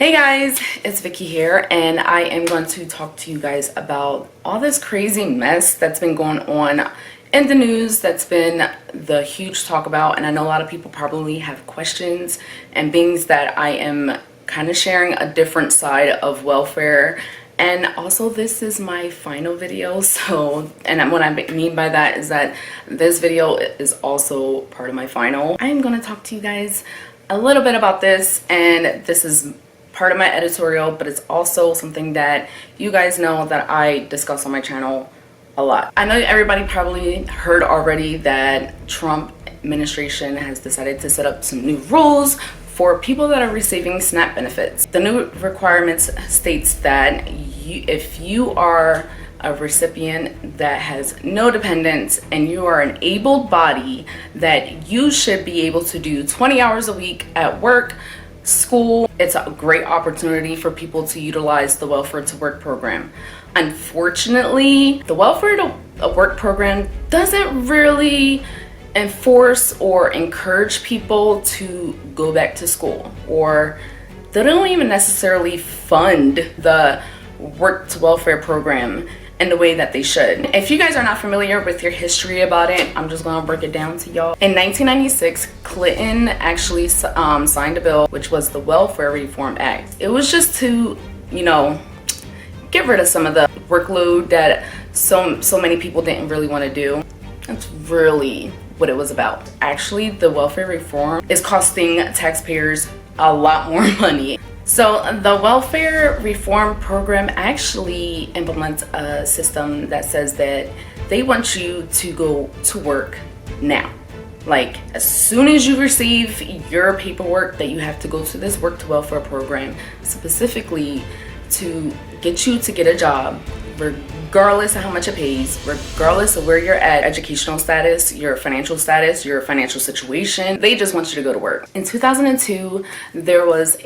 Hey guys, it's Vicki here, and I am going to talk to you guys about all this crazy mess that's been going on in the news. That's been the huge talk about, and I know a lot of people probably have questions and things that I am kind of sharing a different side of welfare. And also, this is my final video, and what I mean by that is that this video is also part of my final. I am going to talk to you guys a little bit about this, and this is part of my editorial, but it's also something that you guys know that I discuss on my channel a lot. I know everybody probably heard already that Trump administration has decided to set up some new rules for people that are receiving SNAP benefits. The new requirements states that if you are a recipient that has no dependents and you are an able body, that you should be able to do 20 hours a week at work, school. It's a great opportunity for people to utilize the welfare to work program. Unfortunately, the welfare to work program doesn't really enforce or encourage people to go back to school, or they don't even necessarily fund the work to welfare program in the way that they should. If you guys are not familiar with your history about it, I'm just gonna break it down to y'all. In 1996, Clinton actually signed a bill, which was the Welfare Reform Act. It was just to, get rid of some of the workload that so many people didn't really want to do. That's really what it was about. Actually, the welfare reform is costing taxpayers a lot more money. So the welfare reform program actually implements a system that says that they want you to go to work now. Like, as soon as you receive your paperwork that you have to go to this work to welfare program, specifically to get you to get a job, regardless of how much it pays, regardless of where you're at, educational status, your financial situation, they just want you to go to work. In 2002, there was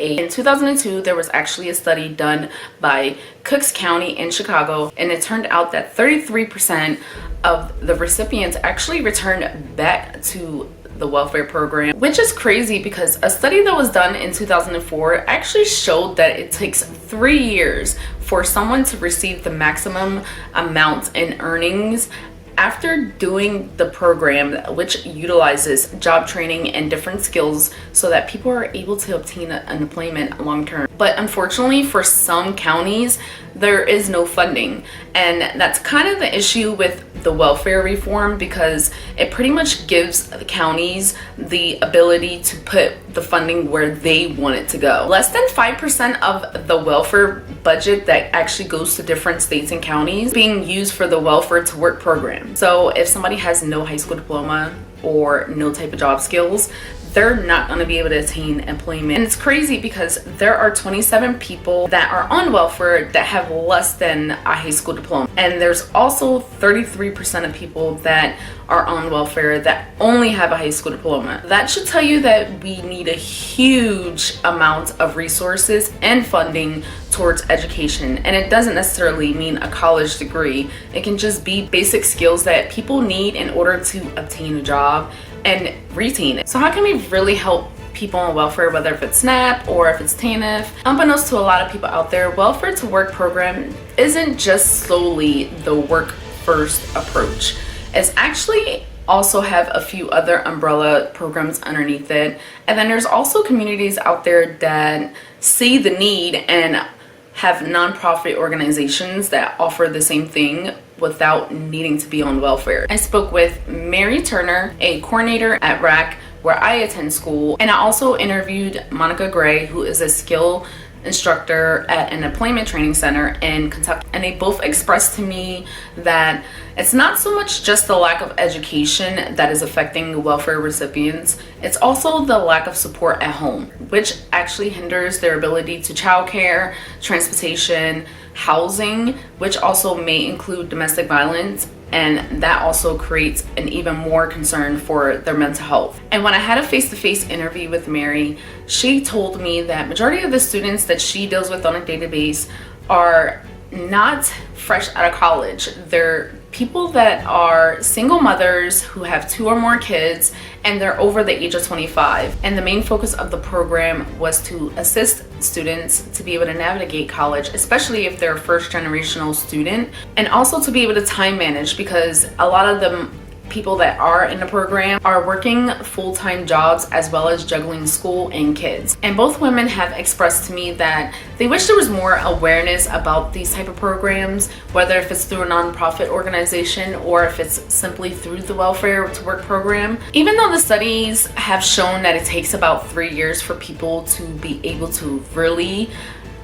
actually a study done by Cooks County in Chicago, and it turned out that 33% of the recipients actually returned back to the welfare program, which is crazy because a study that was done in 2004 actually showed that it takes 3 years for someone to receive the maximum amount in earnings after doing the program, which utilizes job training and different skills so that people are able to obtain unemployment long term. But unfortunately, for some counties, there is no funding, and that's kind of the issue with the welfare reform, because it pretty much gives the counties the ability to put the funding where they want it to go. Less than 5% of the welfare budget that actually goes to different states and counties being used for the welfare to work program. So if somebody has no high school diploma or no type of job skills, they're not going to be able to attain employment. And it's crazy because there are 27 people that are on welfare that have less than a high school diploma. And there's also 33% of people that are on welfare that only have a high school diploma. That should tell you that we need a huge amount of resources and funding towards education. And it doesn't necessarily mean a college degree. It can just be basic skills that people need in order to obtain a job and retain it. So how can we really help people on welfare, whether if it's SNAP or if it's TANF? Unbeknownst to a lot of people out there, welfare to work program isn't just solely the work first approach. It's actually also have a few other umbrella programs underneath it. And then there's also communities out there that see the need and have nonprofit organizations that offer the same thing without needing to be on welfare. I spoke with Mary Turner, a coordinator at RAC, where I attend school, and I also interviewed Monica Gray, who is a skill instructor at an employment training center in Kentucky. And they both expressed to me that it's not so much just the lack of education that is affecting welfare recipients, it's also the lack of support at home, which actually hinders their ability to childcare, transportation, housing, which also may include domestic violence, and that also creates an even more concern for their mental health. And when I had a face-to-face interview with Mary, she told me that majority of the students that she deals with on a database are not fresh out of college. They're people that are single mothers who have 2 or more kids and they're over the age of 25. And the main focus of the program was to assist students to be able to navigate college, especially if they're a first generational student, and also to be able to time manage, because a lot of them people that are in the program are working full-time jobs as well as juggling school and kids. And both women have expressed to me that they wish there was more awareness about these type of programs, whether if it's through a nonprofit organization or if it's simply through the welfare to work program. Even though the studies have shown that it takes about 3 years for people to be able to really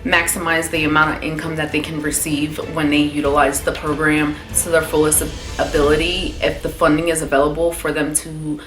maximize the amount of income that they can receive when they utilize the program to their fullest ability, if the funding is available for them to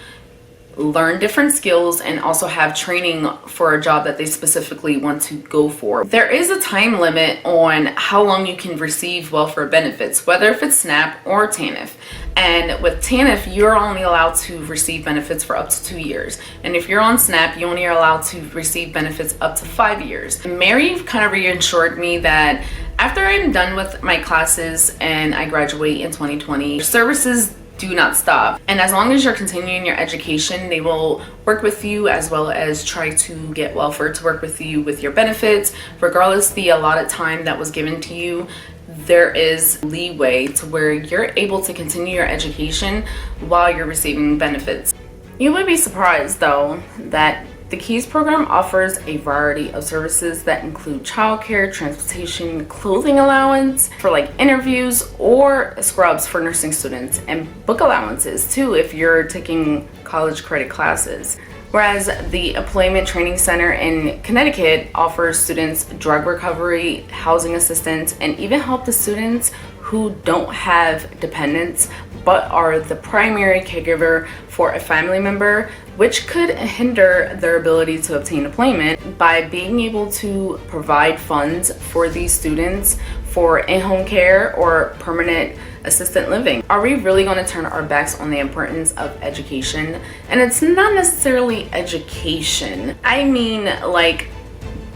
learn different skills and also have training for a job that they specifically want to go for. There is a time limit on how long you can receive welfare benefits, whether if it's SNAP or TANF. And with TANF, you're only allowed to receive benefits for up to 2 years. And if you're on SNAP, you only are allowed to receive benefits up to 5 years. Mary kind of reassured me that after I'm done with my classes and I graduate in 2020, services do not stop. And as long as you're continuing your education, they will work with you as well as try to get welfare to work with you with your benefits. Regardless the allotted time that was given to you, there is leeway to where you're able to continue your education while you're receiving benefits. You would be surprised though that the KEYS program offers a variety of services that include childcare, transportation, clothing allowance for like interviews or scrubs for nursing students, and book allowances too if you're taking college credit classes. Whereas the Employment Training Center in Connecticut offers students drug recovery, housing assistance, and even help the students who don't have dependents but are the primary caregiver for a family member, which could hinder their ability to obtain employment by being able to provide funds for these students for in-home care or permanent assisted living. Are we really going to turn our backs on the importance of education? And it's not necessarily education. I mean like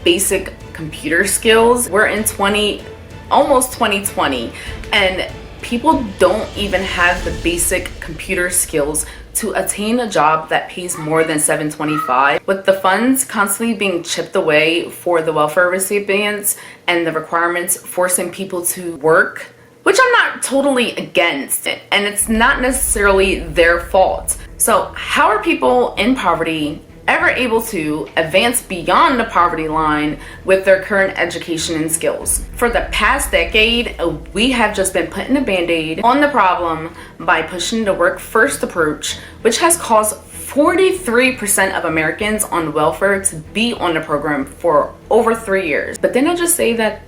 basic computer skills. We're in almost 2020, and people don't even have the basic computer skills to attain a job that pays more than $7.25. With the funds constantly being chipped away for the welfare recipients and the requirements forcing people to work, which I'm not totally against it, and it's not necessarily their fault. So how are people in poverty ever able to advance beyond the poverty line with their current education and skills? For the past decade, we have just been putting a band-aid on the problem by pushing the work first approach, which has caused 43% of Americans on welfare to be on the program for over 3 years. But then I just say that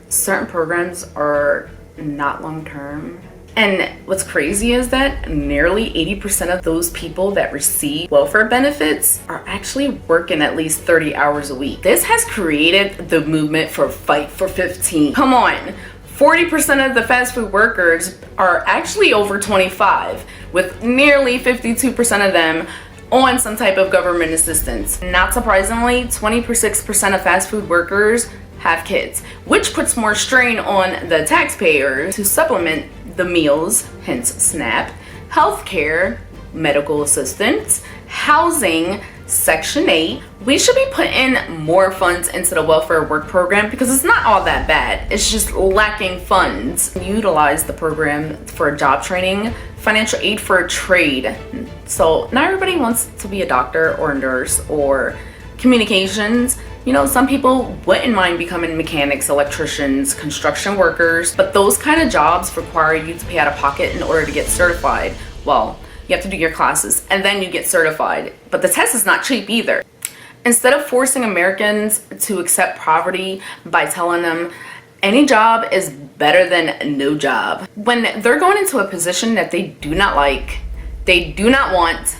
certain programs are not long-term. And what's crazy is that nearly 80% of those people that receive welfare benefits are actually working at least 30 hours a week. This has created the movement for Fight for 15. Come on. 40% of the fast food workers are actually over 25, with nearly 52% of them on some type of government assistance. Not surprisingly, 26% of fast food workers have kids, which puts more strain on the taxpayer to supplement the meals, hence SNAP, healthcare, medical assistance, housing, Section 8. We should be putting more funds into the welfare work program because it's not all that bad. It's just lacking funds. Utilize the program for job training, financial aid for a trade. So not everybody wants to be a doctor or a nurse or communications. You know, some people wouldn't mind becoming mechanics, electricians, construction workers, but those kind of jobs require you to pay out of pocket in order to get certified. Well, you have to do your classes and then you get certified, but the test is not cheap either. Instead of forcing Americans to accept poverty by telling them any job is better than no job, when they're going into a position that they do not like, they do not want,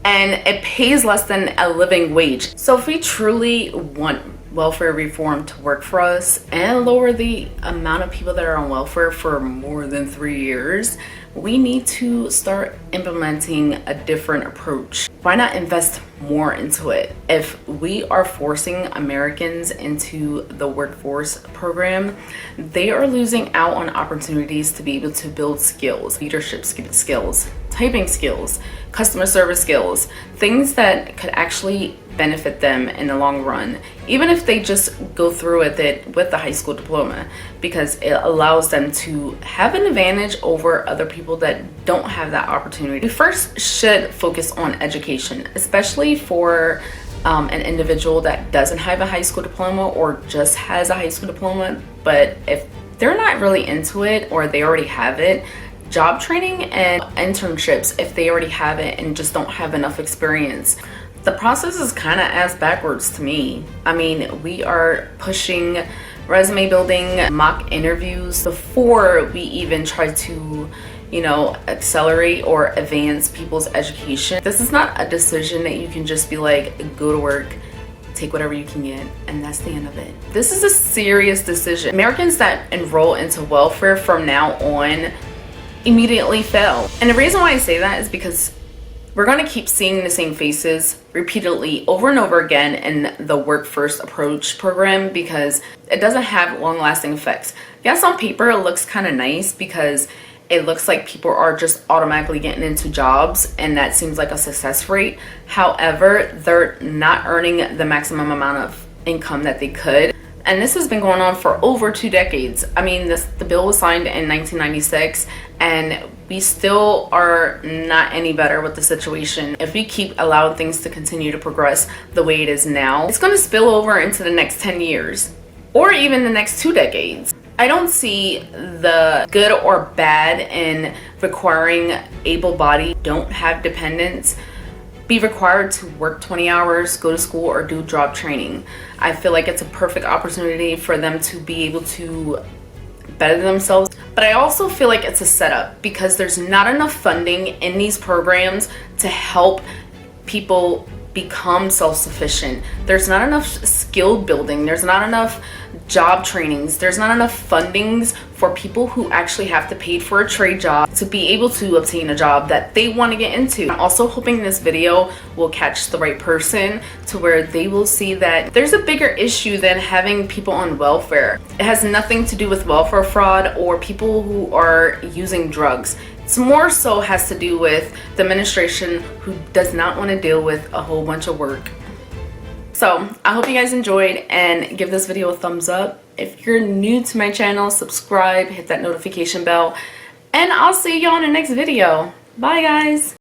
and it pays less than a living wage. So if we truly want welfare reform to work for us and lower the amount of people that are on welfare for more than 3 years, we need to start implementing a different approach. Why not invest more into it? If we are forcing Americans into the workforce program, they are losing out on opportunities to be able to build skills, leadership skills, typing skills, customer service skills, things that could actually benefit them in the long run, even if they just go through with it with the high school diploma, because it allows them to have an advantage over other people that don't have that opportunity. We first should focus on education, especially for an individual that doesn't have a high school diploma or just has a high school diploma, but if they're not really into it or they already have it, job training and internships, if they already have it and just don't have enough experience, the process is kind of ass backwards to me. I mean, we are pushing resume building, mock interviews before we even try to, you know, accelerate or advance people's education. This is not a decision that you can just be like, go to work, take whatever you can get, and that's the end of it. This is a serious decision. Americans that enroll into welfare from now on immediately fail. And the reason why I say that is because we're going to keep seeing the same faces repeatedly over and over again in the Work First Approach program, because it doesn't have long-lasting effects. Yes, on paper it looks kind of nice because it looks like people are just automatically getting into jobs and that seems like a success rate. However, they're not earning the maximum amount of income that they could. And this has been going on for over 2 decades. I mean, the bill was signed in 1996 and we still are not any better with the situation. If we keep allowing things to continue to progress the way it is now, it's gonna spill over into the next 10 years or even the next 2 decades. I don't see the good or bad in requiring able-bodied, don't have dependents, be required to work 20 hours, go to school, or do job training. I feel like it's a perfect opportunity for them to be able to better themselves. But I also feel like it's a setup because there's not enough funding in these programs to help people become self-sufficient. There's not enough skill building. There's not enough job trainings. There's not enough fundings for people who actually have to pay for a trade job to be able to obtain a job that they want to get into. I'm also hoping this video will catch the right person to where they will see that there's a bigger issue than having people on welfare. It has nothing to do with welfare fraud or people who are using drugs. It's more so has to do with the administration who does not want to deal with a whole bunch of work. So I hope you guys enjoyed and give this video a thumbs up. If you're new to my channel, subscribe, hit that notification bell, and I'll see y'all in the next video. Bye guys.